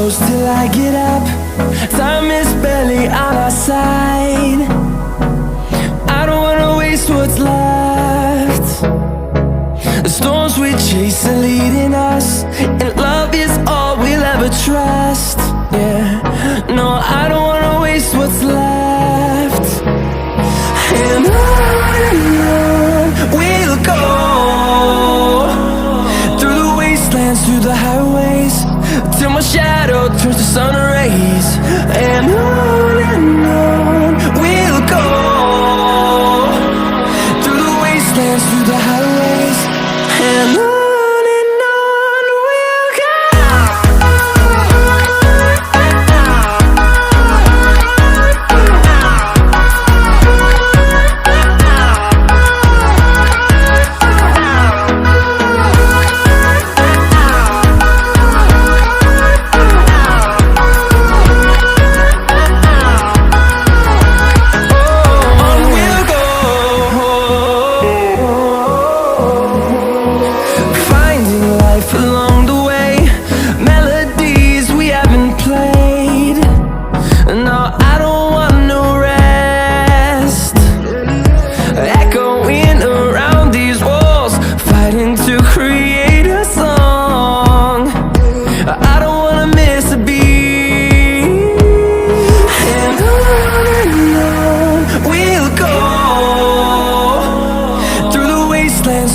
close till I get up. Time is barely on our side. I don't wanna waste what's left. The storms we chase are leading us, and love is all we'll ever trust. Yeah, no, I don't wanna waste what's left. And on we'll go, through the wastelands, through the highways, till my shadow turns to sun rays. And on we'll go, through the wastelands, through the highways, and on we'll go.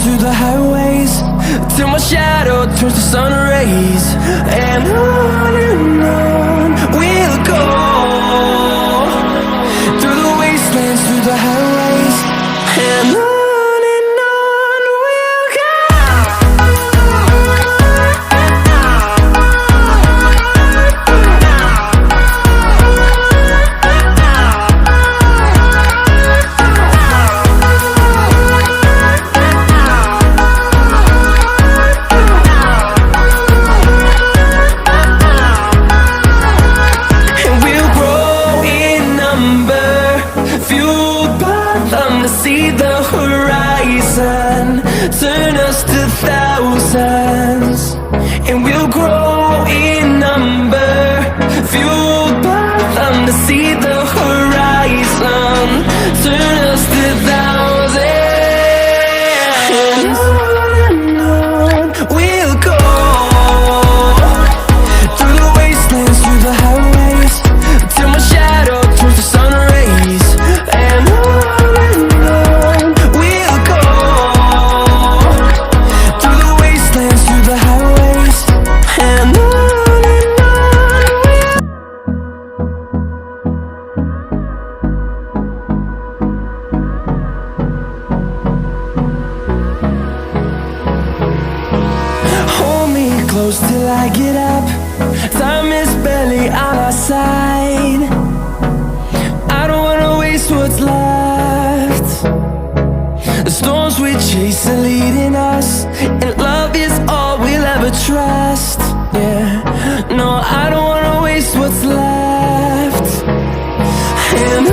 Through the highways, till my shadow turns to sun rays. And on we'll go, through the wastelands, through the highways, and on we'll go. See the horizon, turn us to thousands, and we'll grow in number, fueled by them. To see the horizon, turn us to thousands, and on we'll go, through the wastelands, through the highways, till my shadow turns to sun rays. And close till I get up. Time is barely on our side. I don't wanna waste what's left. The storms we chase are leading us, and love is all we'll ever trust. Yeah, no, I don't wanna waste what's left. And